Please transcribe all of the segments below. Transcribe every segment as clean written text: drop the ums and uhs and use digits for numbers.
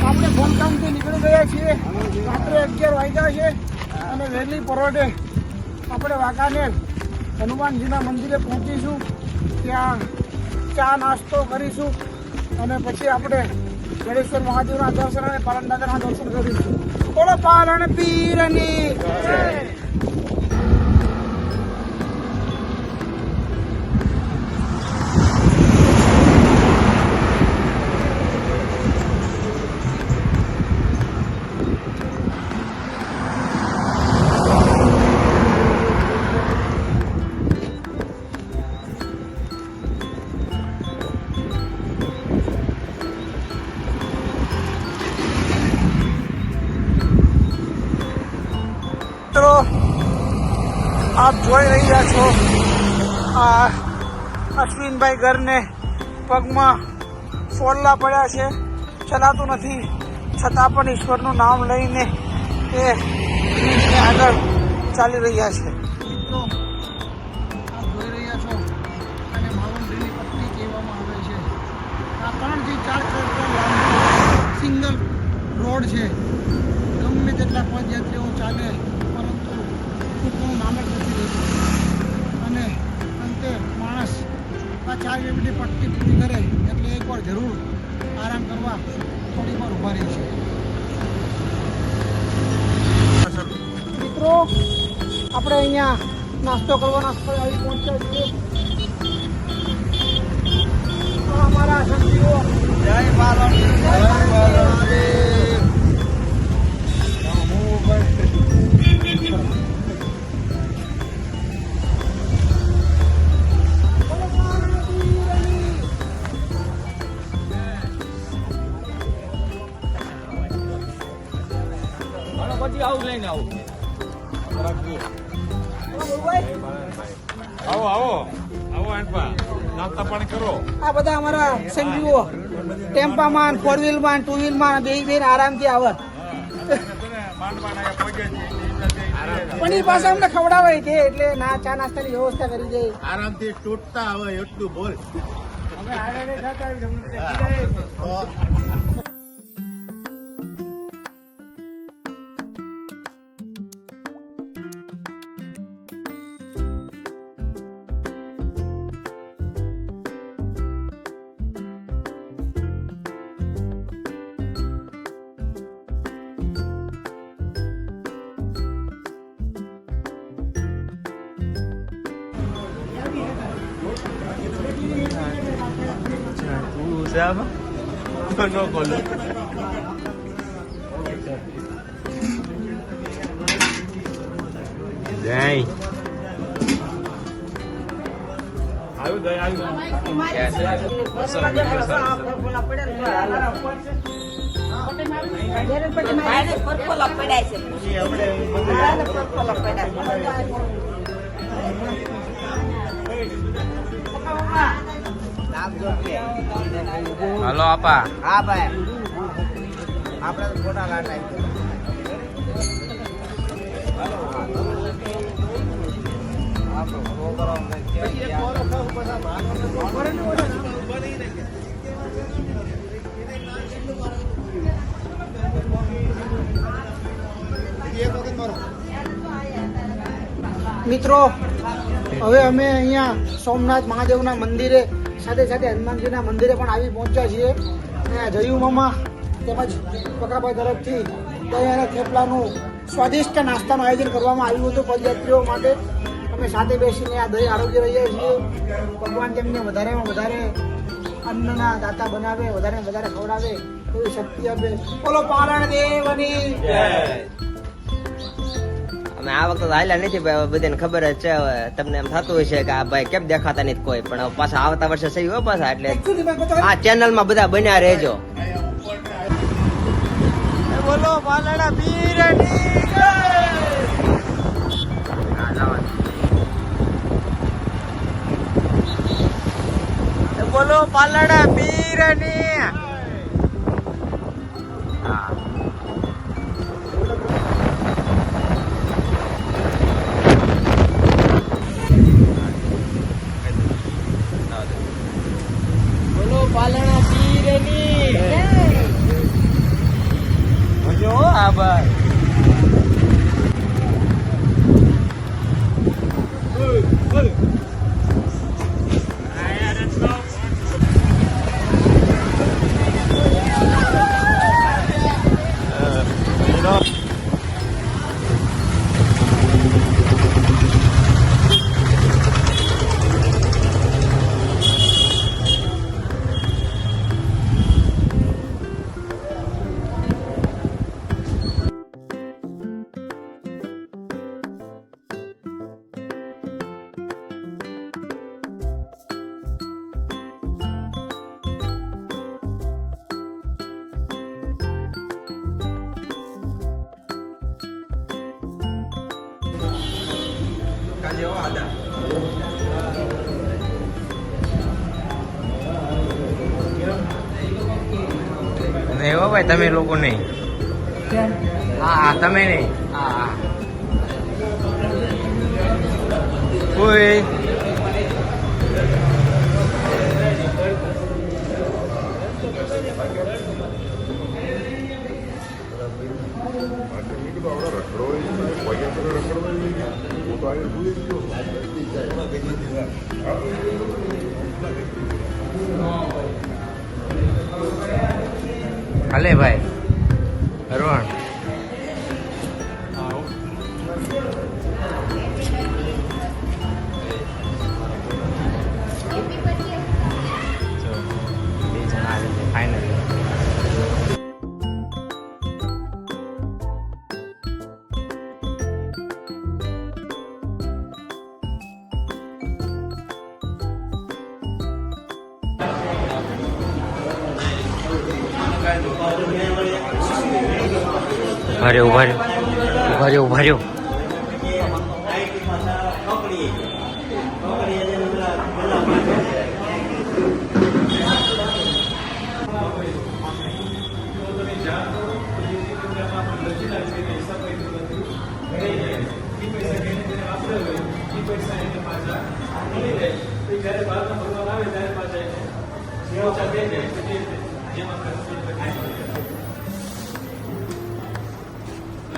આપણે ગોમધામથી નીકળી ગયા છીએ. રાત્રે 11 વાગ્યા છે અને વહેલી પરોઢે આપણે વાંકાનેર હનુમાનજીના મંદિરે પહોંચીશું. ત્યાં ચા નાસ્તો કરીશું અને પછી આપણે ગણેશ્વર મહાદેવના દર્શન અને પાલન દાદાના દર્શન કરીશું. બોલો પાલન પીરની જય. આપ જોઈ રહ્યા છો આ અશ્વિનભાઈ ઘરને પગમાં ફોડલા પડ્યા છે, ચલાતું નથી, છતાં પણ ઈશ્વરનું નામ લઈને એ આગળ ચાલી રહ્યા છે. મિત્રો આપ જોઈ રહ્યા છો અને માવંત્રીની પત્ની કહેવામાં આવે છે. આ 3 થી 4 કિલોમીટર લાંબો સિંગલ રોડ છે. ગમે તેટલા પદયાત્રીઓ ચાલે પરંતુ કૃપનું નામ જ નથી રહેતું અને અંતે માણસ આ 4 કિલોમીટર પટ્ટી પૂરી કરે એટલે એકવાર જરૂર આરામ કરવા થોડી વાર ઊભા રહી છે. મિત્રો આપણે અહીંયા નાસ્તો કરવાના સ્થળે આવી પહોંચ્યા છીએ. અમારા સંજીવો જય બાલમ જય બાલમ. પછી આવું લઈને આવું. આવો આવો આવો આંટપા, નાસ્તા પાણી કરો. આ બધા અમારા સંજીવો ટેમ્પામાં, 4 વ્હીલમાં, 2 વ્હીલમાં બે આરામથી આવે. પણ એ પાસે અમને ખવડાવે છે એટલે ના ચા નાસ્તાની વ્યવસ્થા કરી દે. આરામથી તૂટતા આવે એટલું બોલ. Siapa? No gol. Dai. Ayo dai ayo. Yes. Halo apa? Apa ya? Apa ફોટા લાટાઈ? આપણો પ્રોગ્રામ પછી કોરો ખાવ પછી મિત્રો હવે અમે અહીંયા સોમનાથ મહાદેવના મંદિરે સાથે સાથે હનુમાનજીના મંદિરે પણ આવી પહોંચ્યા છીએ. જયુ મામા તેમજ પકાભાઈ તરફથી દહીં અને થેપલાનું સ્વાદિષ્ટ નાસ્તાનું આયોજન કરવામાં આવ્યું હતું પદયાત્રીઓ માટે. અમે સાથે બેસીને આ દહીં આરોગ્ય રહ્યા છીએ. ભગવાન તેમને વધારેમાં વધારે અન્નના દાતા બનાવે, વધારે વધારે ખવડાવે એવી શક્તિ આપે. બોલો પારણ દેવની જય. અમે આ વખતે હાલ્યા નથી ભાઈ, બધાને ખબર જ છે. હવે તમને એમ થતું હોય છે કે આ ભાઈ કેમ દેખાતા નથી કોઈ, પણ પાછા આવતા વર્ષે સહી હોય પાછા. એટલે આ ચેનલમાં બધા બન્યા રહેજો. બોલો પાલણા પીરની જય. બોલો પાલણા પીરની. બોલો પાલણા પીરની જય. છે હો આદા. નહીં હો ભાઈ, તમે લોકો નહીં. હા તમે નહીં. હા કોઈ હાલે ભાઈ અરુણ. ફાઇનલ ઉભા રહ્યો, ઉભા રહ્યો, ઉભા રહ્યો, ઉભા રહ્યો.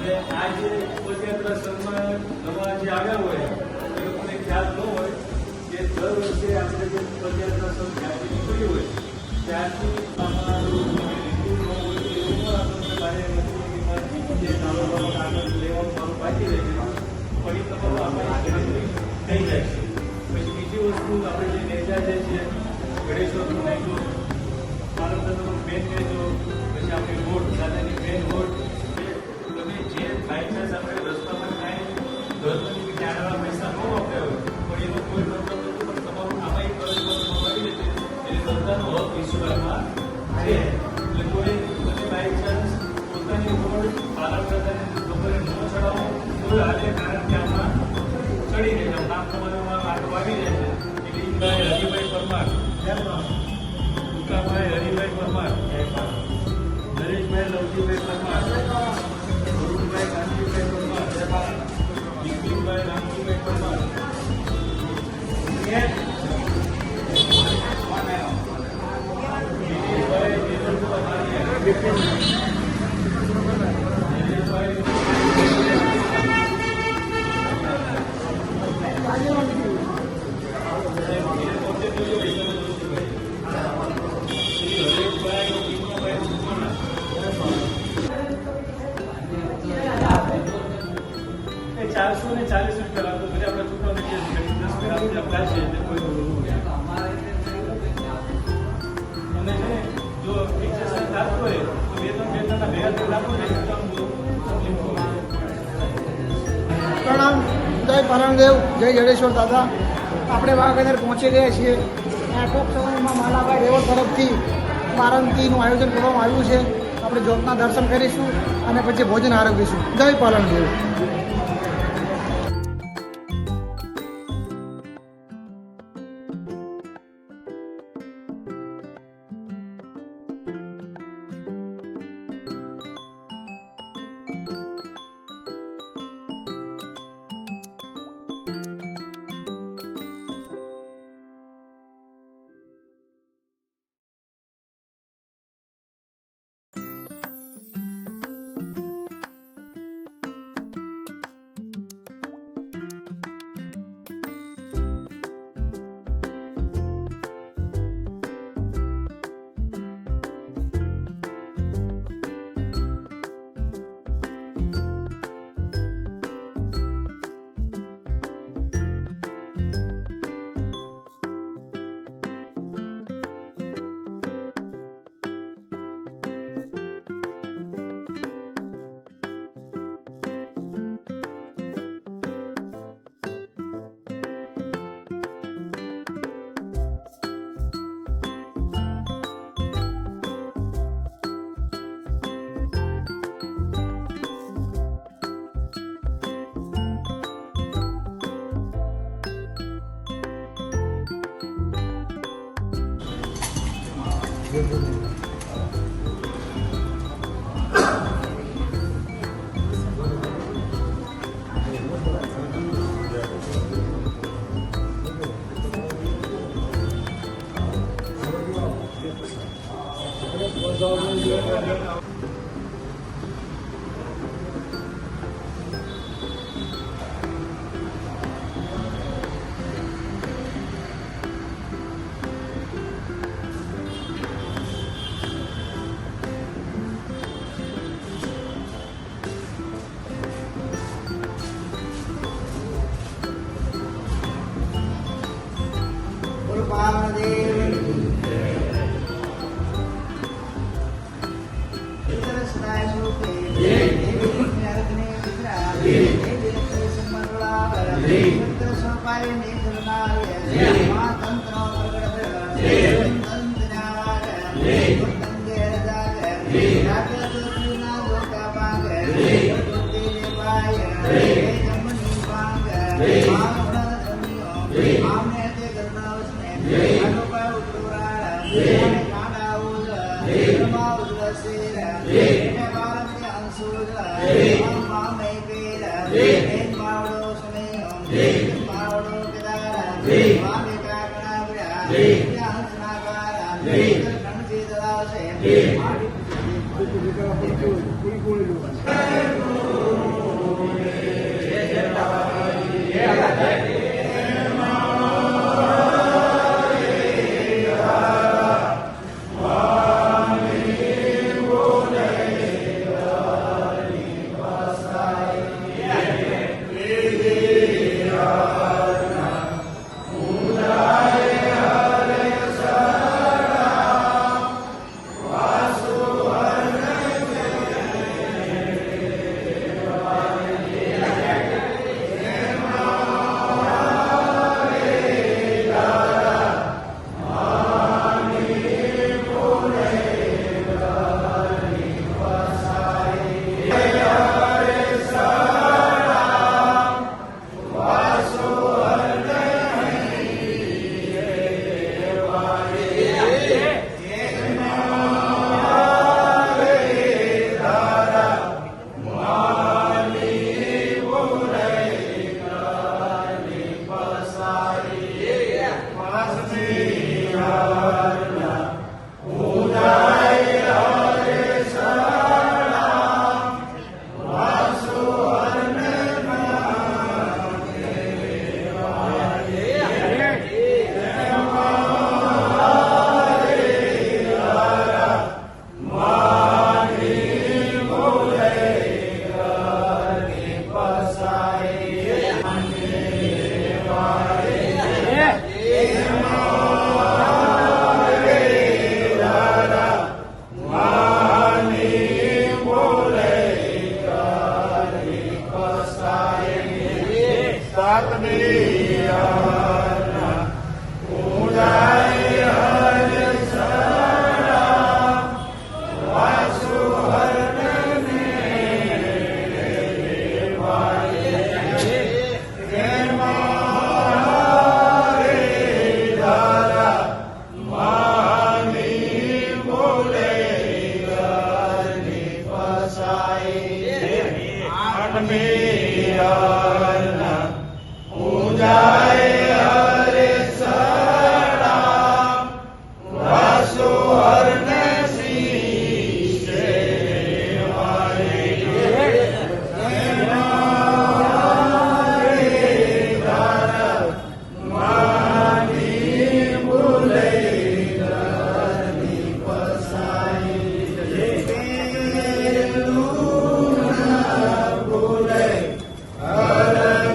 અને આ જે પદયાત્રા સન્માન નવા જે આવ્યા હોય એ લોકોને ખ્યાલ ન હોય કે દર વર્ષે આપણે જે પદયાત્રા સન્માન ત્યાંથી નીકળી હોય ત્યાંથી અમારું લીધું ન હોય એવું પણ આપણને બારે જે નાનો કાગળ લેવાનું મારું બાકી રહે છે પણ એ તમારું આપણી ગણતરી થઈ જાય છે. પછી બીજી વસ્તુ આપણે જે નેજા જે છે ગણેશ્વરનું નેજો, પાલનપુરનો મેન નેજો, પછી આપણી રોડ દાદાની મેન રોડ, તમે જે બાયચાન્સ આપણે રસ્તામાં કાંઈ ગવર્મેન્ટની ક્યારેવા પૈસા ન વાપર્યા હોય પણ એનો કોઈ મતલબ નથી, પણ તમારું આમાં એક વર્ષમાં આવી જશે એટલે બધાનો હક વિશ્વાસમાં છે. એટલે કોઈ તમે બાયચાન્સ પોતાની રોડ પાલનપુરને લોકોને ન ચડાવો તો હાલે, કારણ કે આમાં ચડી રહે છે નામ તમારામાં આટો આવી જાય છે. દિલીપભાઈ હરિભાઈ પરમાર, દુકાભાઈ હરિભાઈ પરમાર, નરેશભાઈ લવજીભાઈ પરમાર, ગુરુભાઈ ગાંધીભાઈ પરમાર, દિલીપભાઈ રામજીભાઈ પરમાર, દિલીપભાઈ પ્રણામ, જય પાલનદેવ, જય જડેશ્વર દાદા. આપણે વાઘનગર પહોંચી ગયા છીએ. આ ટૂંક સમયમાં માલાભાઈ રેવર તરફથી બારંતીનું આયોજન કરવામાં આવ્યું છે. આપણે જ્યોતના દર્શન કરીશું અને પછી ભોજન આરોગીશું. જય પાલનદેવ.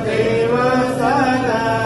દેવ સારા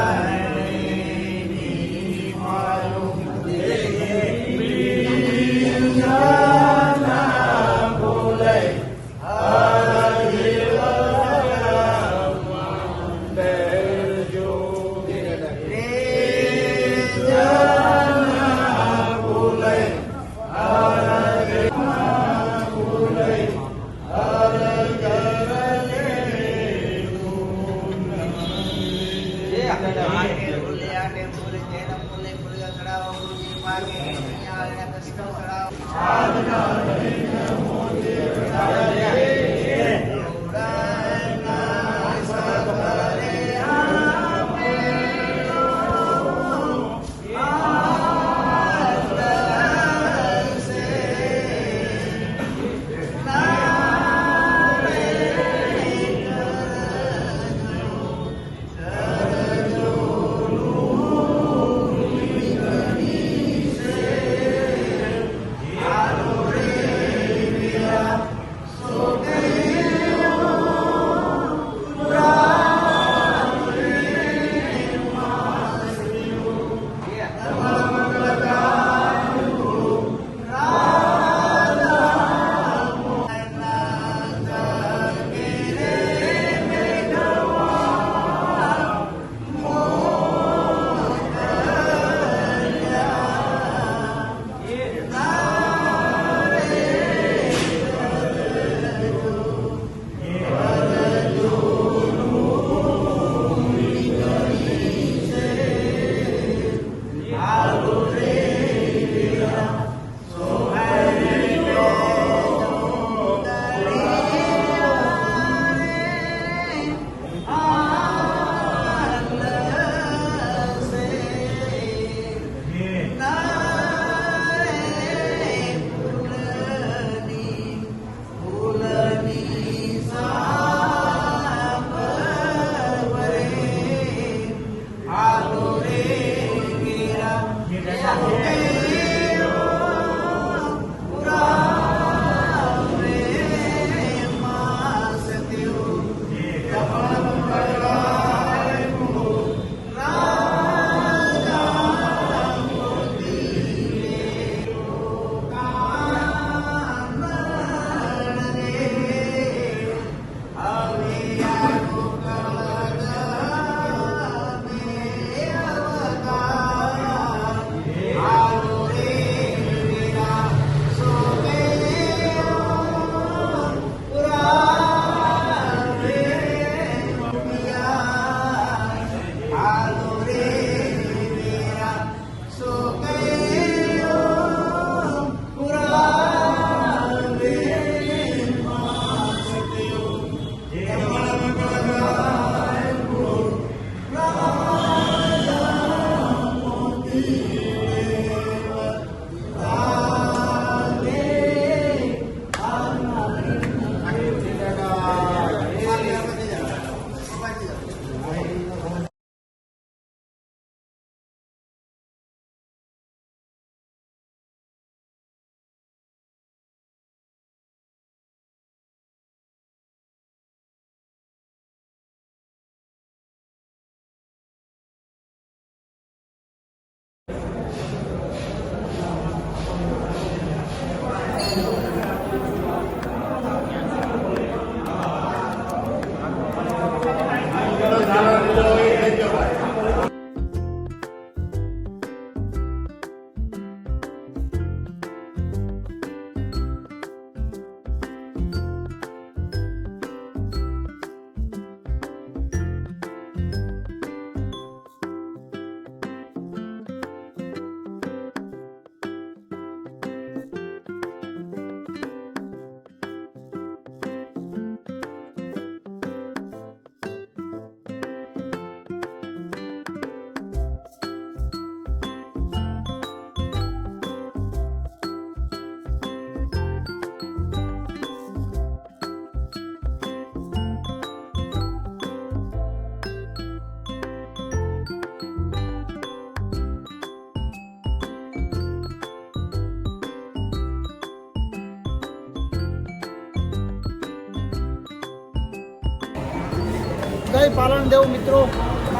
જય પાલનદેવ મિત્રો,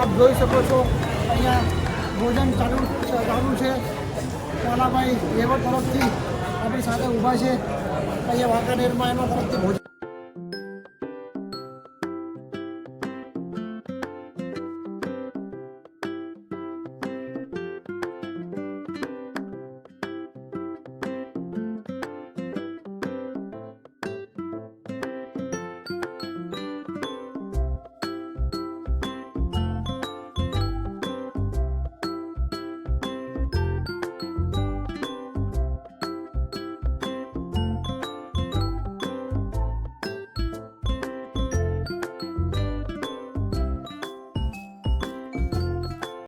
આપ જોઈ શકો છો અહીંયા ભોજન ચાલુ છે. નાનાભાઈ રેવડ તરફથી આપણી સાથે ઊભા છે અહીંયા વાંકાનેરમાં, એના તરફથી ભોજન